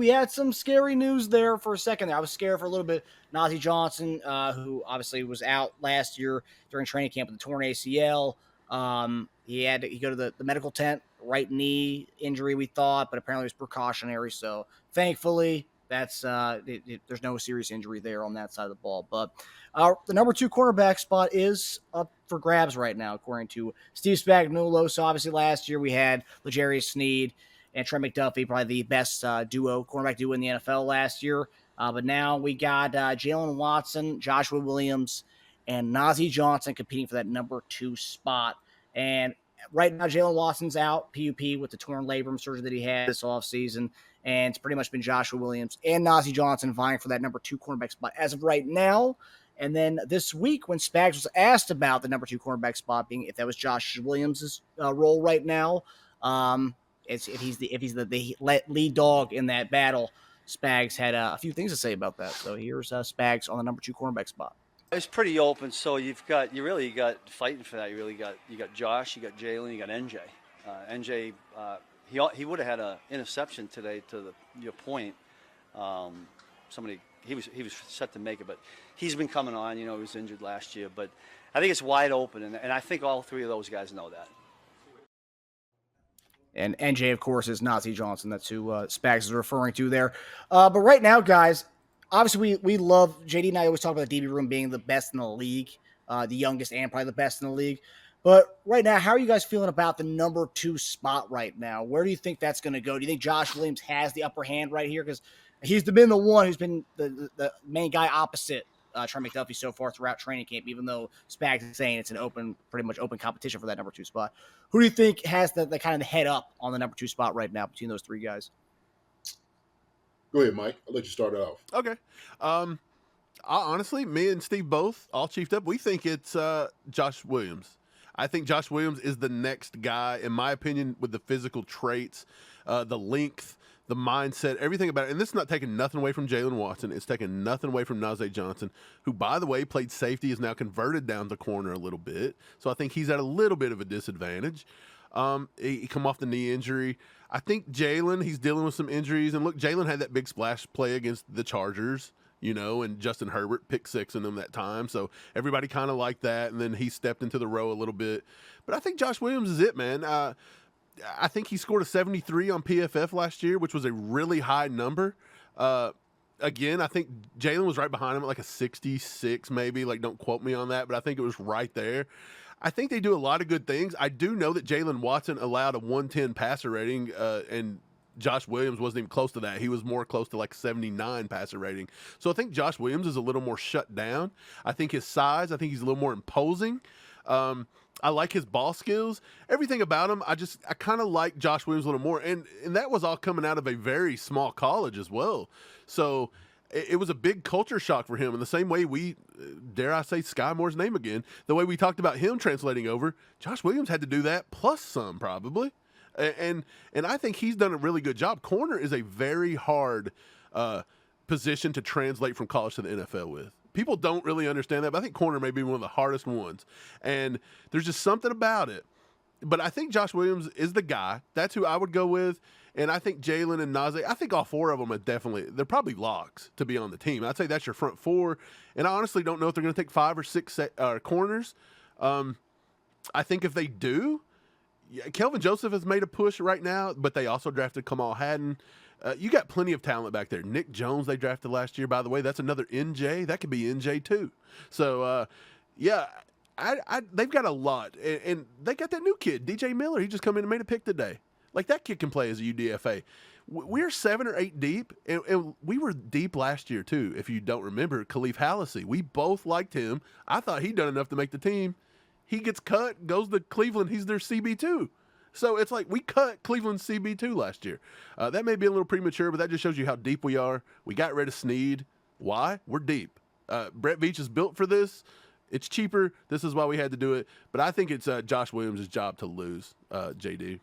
we had some scary news there for a second. I was scared for a little bit. Nazeeh Johnson, who obviously was out last year during training camp with a torn ACL. He had to go to the medical tent, right knee injury, we thought, but apparently it was precautionary. So thankfully, that's there's no serious injury there on that side of the ball. But the number 2 cornerback spot is up for grabs right now, according to Steve Spagnuolo. So obviously last year we had L'Jarius Sneed and Trent McDuffie, probably the best cornerback duo in the NFL last year. But now we got Jaylen Watson, Joshua Williams, and Nazeeh Johnson competing for that number 2 spot. And right now, Jaylen Watson's out, PUP, with the torn labrum surgery that he had this offseason. And it's pretty much been Joshua Williams and Nazeeh Johnson vying for that number 2 cornerback spot as of right now. And then this week, when Spags was asked about the number 2 cornerback spot being if that was Josh Williams' role right now, if he's the lead dog in that battle, Spags had a few things to say about that. So here's Spags on the number 2 cornerback spot. It's pretty open, so you got fighting for that. You got Josh, you got Jaylen, you got NJ. NJ, he would have had an interception today. To your point, he was set to make it, but he's been coming on. He was injured last year, but I think it's wide open, and I think all 3 of those guys know that. And NJ, of course, is Nazeeh Johnson. That's who Spags is referring to there. But right now, guys, obviously we love – JD and I always talk about the DB room being the best in the league, the youngest and probably the best in the league. But right now, how are you guys feeling about the number 2 spot right now? Where do you think that's going to go? Do you think Josh Williams has the upper hand right here? Because he's been the one who's been the main guy opposite Trent McDuffie so far throughout training camp, even though Spags is saying it's an pretty much open competition for that number 2 spot. Who do you think has the kind of the head up on the number 2 spot right now between those 3 guys? Go ahead, Mike. I'll let you start it off. Okay. Honestly, me and Steve both, all chiefed up, we think it's Josh Williams. I think Josh Williams is the next guy, in my opinion, with the physical traits, the length, the mindset, everything about it. And this is not taking nothing away from Jaylen Watson. It's taking nothing away from Nazeeh Johnson, who, by the way, played safety, is now converted down the corner a little bit. So I think he's at a little bit of a disadvantage. He come off the knee injury. I think Jaylen, he's dealing with some injuries. And look, Jaylen had that big splash play against the Chargers, and Justin Herbert pick 6 in them that time. So everybody kind of liked that. And then he stepped into the row a little bit. But I think Josh Williams is it, man. I think he scored a 73 on PFF last year, which was a really high number. Again, I think Jaylen was right behind him at like a 66 maybe. Like, don't quote me on that, but I think it was right there. I think they do a lot of good things. I do know that Jaylen Watson allowed a 110 passer rating, and Josh Williams wasn't even close to that. He was more close to like 79 passer rating. So I think Josh Williams is a little more shut down. I think his size, I think he's a little more imposing. I like his ball skills. Everything about him, I kind of like Josh Williams a little more. And that was all coming out of a very small college as well. So it was a big culture shock for him. In the same way we, dare I say Sky Moore's name again, the way we talked about him translating over, Josh Williams had to do that plus some probably. And I think he's done a really good job. Corner is a very hard position to translate from college to the NFL with. People don't really understand that, but I think corner may be one of the hardest ones. And there's just something about it. But I think Josh Williams is the guy. That's who I would go with. And I think Jaylen and Nazeeh, I think all 4 of them they're probably locks to be on the team. I'd say that's your front 4. And I honestly don't know if they're going to take 5 or 6 corners. I think if they do, Kelvin Joseph has made a push right now, but they also drafted Kamal Hadden. You got plenty of talent back there. Nick Jones they drafted last year, by the way. That's another NJ. That could be NJ too. So, they've got a lot. And they got that new kid, DJ Miller. He just come in and made a pick today. Like, that kid can play as a UDFA. We're 7 or 8 deep, and we were deep last year too, if you don't remember. Khalif Hallisey. We both liked him. I thought he'd done enough to make the team. He gets cut, goes to Cleveland. He's their CB2. So it's like we cut Cleveland's CB2 last year. That may be a little premature, but that just shows you how deep we are. We got rid of Sneed. Why? We're deep. Brett Veach is built for this. It's cheaper. This is why we had to do it. But I think it's Josh Williams' job to lose, JD.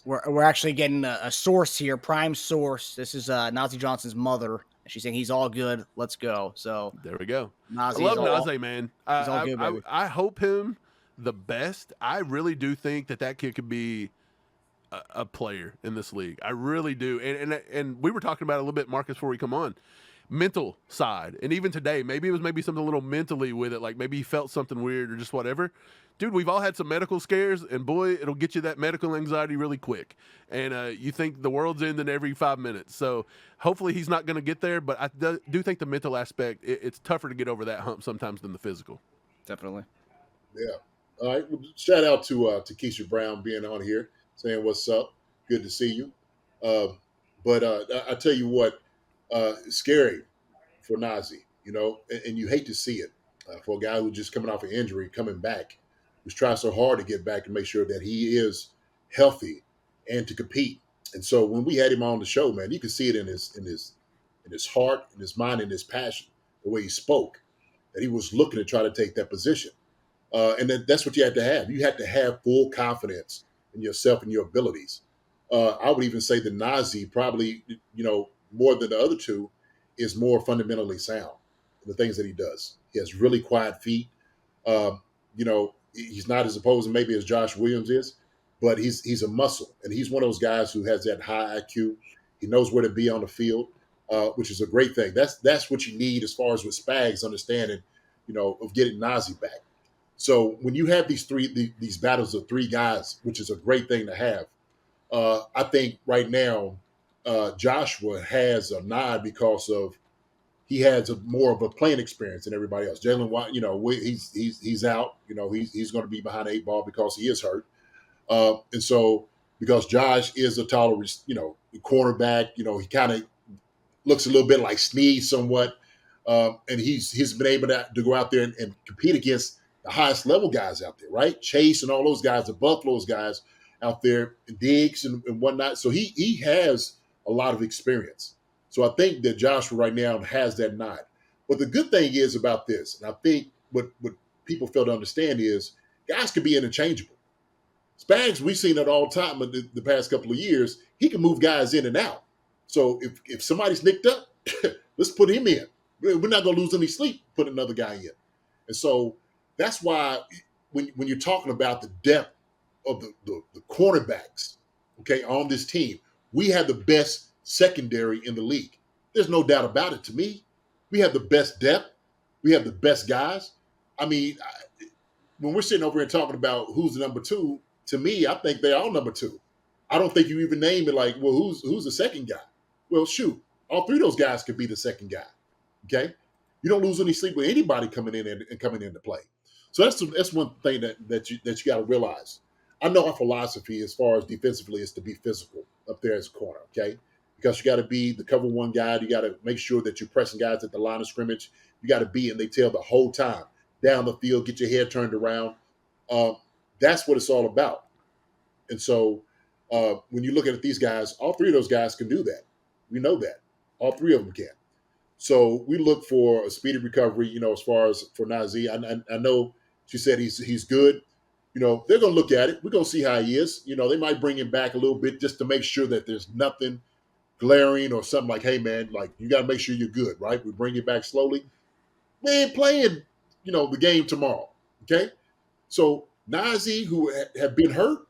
We're actually getting a source here, prime source. This is Nazeeh Johnson's mother. She's saying he's all good. Let's go. So there we go. Nazeeh, I love Nazeeh, man. He's all good, baby. I hope him the best. I really do think that kid could be a player in this league. I really do. And we were talking about it a little bit, Marcus, before we come on. Mental side. And even today, maybe it was something a little mentally with it, like maybe he felt something weird or just whatever. Dude, we've all had some medical scares, and boy, it'll get you that medical anxiety really quick. And you think the world's ending every 5 minutes. So hopefully he's not going to get there, but I do think the mental aspect, it's tougher to get over that hump sometimes than the physical. Definitely. Yeah. All right. Well, shout out to Keisha Brown being on here, saying what's up. Good to see you. But I tell you what, it's scary for Nazeeh, and you hate to see it for a guy who's just coming off an injury, coming back, who's trying so hard to get back and make sure that he is healthy and to compete. And so when we had him on the show, man, you could see it in his heart, in his mind, in his passion, the way he spoke, that he was looking to try to take that position. And that's what you had to have. You had to have full confidence in yourself and your abilities. I would even say that Nazeeh probably, more than the other two, is more fundamentally sound in the things that he does. He has really quiet feet. He's not as opposing maybe as Josh Williams is, but he's a muscle, and he's one of those guys who has that high IQ. He knows where to be on the field, which is a great thing. That's what you need as far as with Spags understanding, of getting Nazeeh back. So when you have these battles of three guys, which is a great thing to have, I think right now Joshua has a nod because of he has more of a playing experience than everybody else. Jaylen Watson, he's out. He's going to be behind the 8 ball because he is hurt. And so because Josh is a taller, cornerback, he kind of looks a little bit like Sneed somewhat. And he's been able to go out there and compete against the highest level guys out there, right? Chase and all those guys, the Buffalo's guys out there, Diggs and whatnot. So he has a lot of experience. So I think that Joshua right now has that nod. But the good thing is about this, and I think what people fail to understand is guys can be interchangeable. Spags, we've seen it all the time in the past couple of years. He can move guys in and out. So if somebody's nicked up, let's put him in. We're not going to lose any sleep putting another guy in. And so that's why when you're talking about the depth of the cornerbacks, okay, on this team, we have the best secondary in the league. There's no doubt about it to me. We have the best depth. We have the best guys. I mean, when we're sitting over here talking about who's the number two, to me, I think they're all number two. I don't think you even name it like, well, who's the second guy? Well, shoot, all three of those guys could be the second guy, okay? You don't lose any sleep with anybody coming in and coming into play. So that's one thing that you got to realize. I know our philosophy as far as defensively is to be physical up there as a corner, okay? Because you got to be the cover one guy. You got to make sure that you're pressing guys at the line of scrimmage. You got to be in they tail the whole time, down the field, get your head turned around. That's what it's all about. And so when you look at these guys, all three of those guys can do that. We know that. All three of them can. So we look for a speedy recovery, as far as for Nazeeh. I know she said he's good. They're going to look at it. We're going to see how he is. They might bring him back a little bit just to make sure that there's nothing glaring or something like, hey, man, like you got to make sure you're good, right? We bring you back slowly. We ain't playing, the game tomorrow, okay? So Nazeeh, who had been hurt,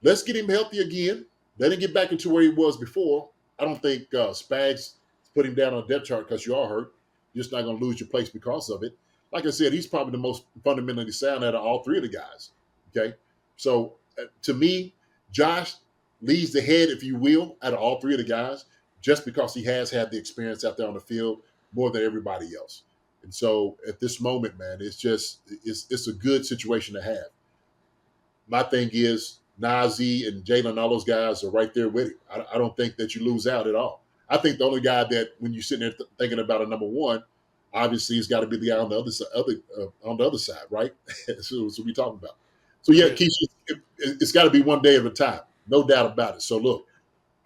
let's get him healthy again. Let him get back into where he was before. I don't think Spags put him down on the depth chart because you are hurt. You're just not going to lose your place because of it. Like I said, he's probably the most fundamentally sound out of all three of the guys. Okay, so to me, Josh leads the head, if you will, out of all three of the guys, just because he has had the experience out there on the field more than everybody else. And so at this moment, man, it's a good situation to have. My thing is Nazeeh and Jaylen, all those guys are right there with him. I don't think that you lose out at all. I think the only guy that when you're sitting there thinking about a number one, obviously it's got to be the guy on the other side, right? So what we're talking about. So yeah, Keisha, it's got to be one day at a time, no doubt about it. So look,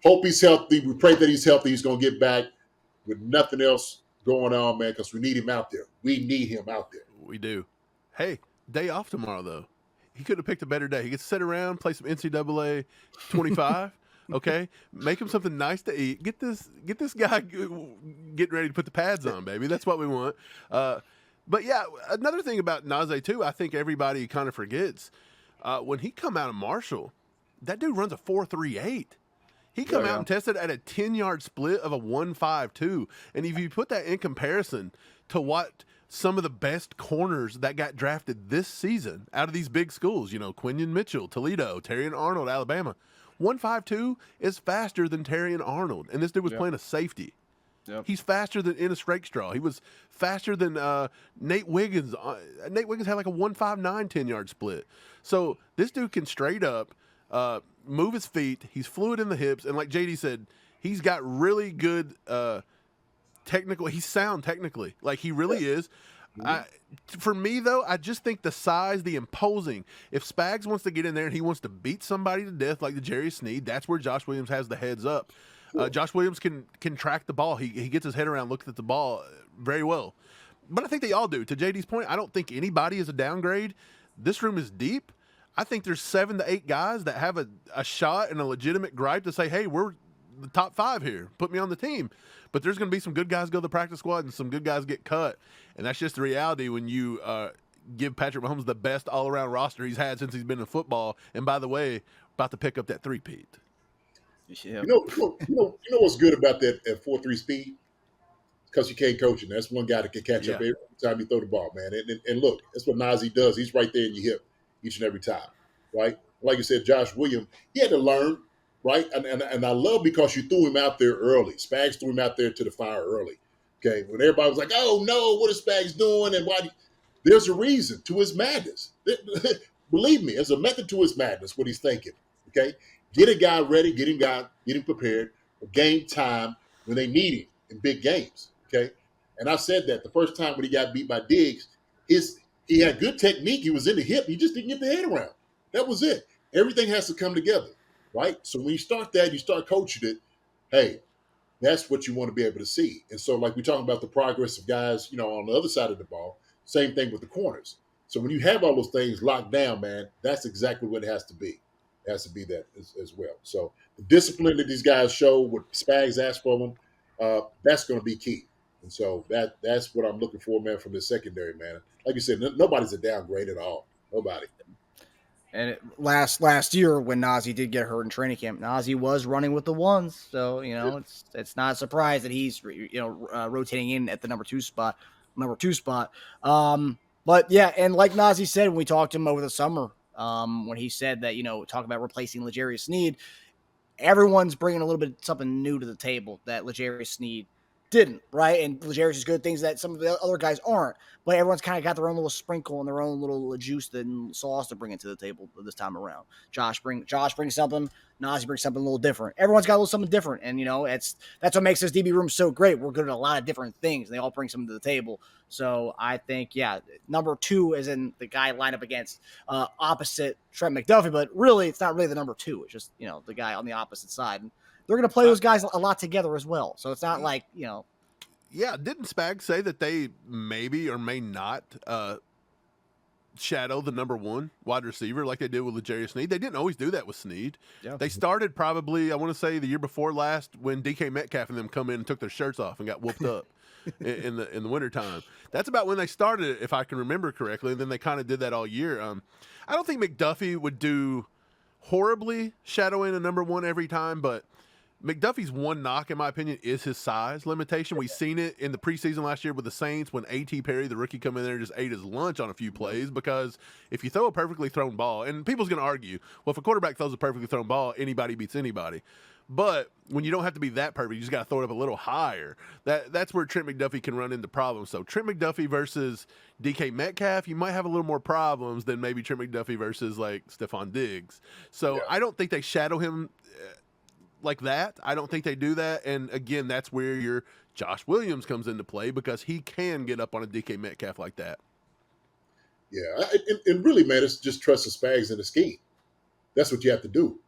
hope he's healthy. We pray that he's healthy. He's going to get back with nothing else going on, man, because we need him out there. We need him out there. We do. Hey, day off tomorrow though. He could have picked a better day. He gets to sit around, play some NCAA 25. Okay, make him something nice to eat. Get this guy getting ready to put the pads on, baby. That's what we want. But yeah, another thing about Nazeeh too, I think everybody kind of forgets when he come out of Marshall, that dude runs a 4.38. He come out and tested at a 10-yard split of a 1.52. And if you put that in comparison to what some of the best corners that got drafted this season out of these big schools, Quinion Mitchell, Toledo, Terrion Arnold, Alabama, 1.52 is faster than Terrion Arnold. And this dude was playing a safety. Yep. He's faster than Ennis Rakestraw. He was faster than Nate Wiggins. Nate Wiggins had like a 1.59 10-yard split. So this dude can straight up move his feet. He's fluid in the hips. And like JD said, he's got really good technical. He's sound technically. Like he really is. For me, though, I just think the size, the imposing. If Spags wants to get in there and he wants to beat somebody to death like the Jerry Sneed, that's where Josh Williams has the heads up. Josh Williams can track the ball. He gets his head around, looks at the ball very well. But I think they all do. To JD's point, I don't think anybody is a downgrade. This room is deep. I think there's 7 to 8 guys that have a shot and a legitimate gripe to say, hey, we're the top 5 here. Put me on the team. But there's going to be some good guys go to the practice squad and some good guys get cut. And that's just the reality when you give Patrick Mahomes the best all-around roster he's had since he's been in football. And by the way, about to pick up that 3-peat. You know what's good about that at 4.3 speed? Because you can't coach him. That's one guy that can catch up every time you throw the ball, man. And look, that's what Nazeeh does. He's right there in your hip each and every time, right? Like you said, Josh Williams, he had to learn, right? And I love because you threw him out there early. Spags threw him out there to the fire early, okay? When everybody was like, oh, no, what is Spags doing? And why? There's a reason to his madness. Believe me, there's a method to his madness, what he's thinking, okay? Get a guy ready, get him prepared for game time when they need him in big games, okay? And I said that the first time when he got beat by Diggs, he had good technique. He was in the hip. He just didn't get the head around. That was it. Everything has to come together, right? So when you start that, you start coaching it, hey, that's what you want to be able to see. And so like we're talking about the progress of guys, on the other side of the ball, same thing with the corners. So when you have all those things locked down, man, that's exactly what it has to be. It has to be that as well. So the discipline that these guys show, what Spags asked for them, that's going to be key. And so that's what I'm looking for, man, from the secondary, man. Like you said, nobody's a downgrade at all. Nobody. And last year when Nazeeh did get hurt in training camp, Nazeeh was running with the ones. So, it's not a surprise that he's, rotating in at the number two spot. But yeah, and like Nazeeh said, when we talked to him over the summer, when he said that, talk about replacing L'Jarius Sneed, everyone's bringing a little bit something new to the table that L'Jarius Sneed didn't, right? And L'Jarius is good things that some of the other guys aren't, but everyone's kind of got their own little sprinkle and their own little juice and sauce to bring into the table this time around. Josh brings something, Nazeeh brings something a little different. Everyone's got a little something different, and that's what makes this DB room so great. We're good at a lot of different things, and they all bring something to the table. So I think, number 2 is in the guy lined up against opposite Trent McDuffie, but really it's not really the number 2. It's just the guy on the opposite side. And they're going to play those guys a lot together as well. So it's not like, Yeah, didn't Spag say that they maybe or may not shadow the number 1 wide receiver like they did with L'Jarius Sneed? They didn't always do that with Sneed. Yeah. They started probably, I want to say, the year before last when DK Metcalf and them come in and took their shirts off and got whooped up in the wintertime. That's about when they started it, if I can remember correctly, and then they kind of did that all year. I don't think McDuffie would do horribly shadowing a number 1 every time, but McDuffie's one knock, in my opinion, is his size limitation. We've seen it in the preseason last year with the Saints when A.T. Perry, the rookie, come in there and just ate his lunch on a few plays because if you throw a perfectly thrown ball, and people's going to argue, well, if a quarterback throws a perfectly thrown ball, anybody beats anybody. But when you don't have to be that perfect, you just got to throw it up a little higher. That's where Trent McDuffie can run into problems. So Trent McDuffie versus DK Metcalf, you might have a little more problems than maybe Trent McDuffie versus like Stephon Diggs. So I don't think they shadow him like that. I don't think they do that. And again, that's where your Josh Williams comes into play because he can get up on a DK Metcalf like that. Yeah, and really, man, it's just trust the Spags in the scheme. That's what you have to do.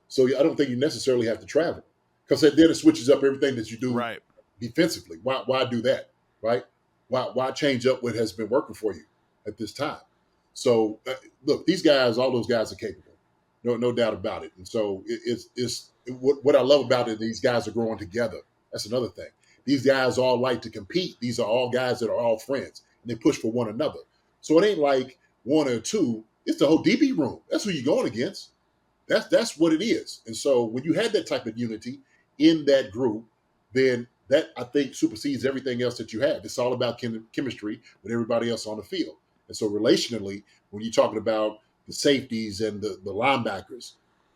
So I don't think you necessarily have to travel because then it switches up everything that you do defensively. Why do that, right? Why change up what has been working for you at this time? So look, these guys, all those guys are capable, no doubt about it. And so it's what I love about it. These guys are growing together. That's another thing. These guys all like to compete. These are all guys that are all friends, and they push for one another. So it ain't like 1 or 2. It's the whole DB room. That's who you're going against. That's what it is. And so when you had that type of unity in that group, then that, I think, supersedes everything else that you have. It's all about chemistry with everybody else on the field. And so relationally, when you're talking about the safeties and the linebackers,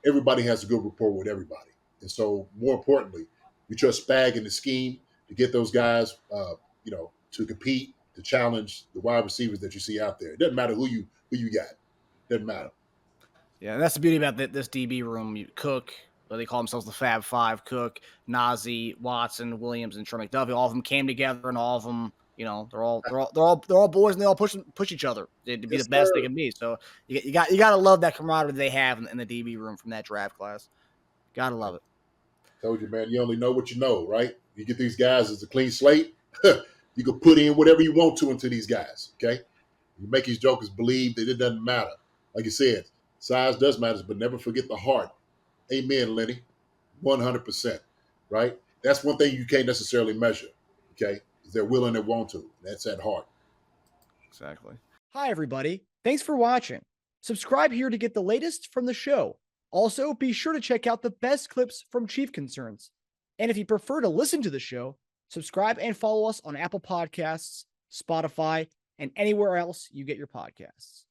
everybody has a good rapport with everybody. And so more importantly, we trust Spag and the scheme to get those guys, to compete, to challenge the wide receivers that you see out there. It doesn't matter who you got. It doesn't matter. Yeah, and that's the beauty about this DB room. Cook, they call themselves the Fab Five: Cook, Nazeeh, Watson, Williams, and Trent McDuffie. All of them came together, and all of them, they're all boys, and they all push each other to be Yes, the best sir. they can be. So you got to love that camaraderie they have in the DB room from that draft class. Gotta love it. Told you, man, you only know what you know, right? You get these guys as a clean slate. You can put in whatever you want to into these guys, okay? You make these jokers believe that it doesn't matter. Like you said, size does matter, but never forget the heart. Amen, Lenny. 100%, right? That's one thing you can't necessarily measure, okay? Is they're willing and want to. That's at heart. Exactly. Hi, everybody. Thanks for watching. Subscribe here to get the latest from the show. Also, be sure to check out the best clips from Chief Concerns. And if you prefer to listen to the show, subscribe and follow us on Apple Podcasts, Spotify, and anywhere else you get your podcasts.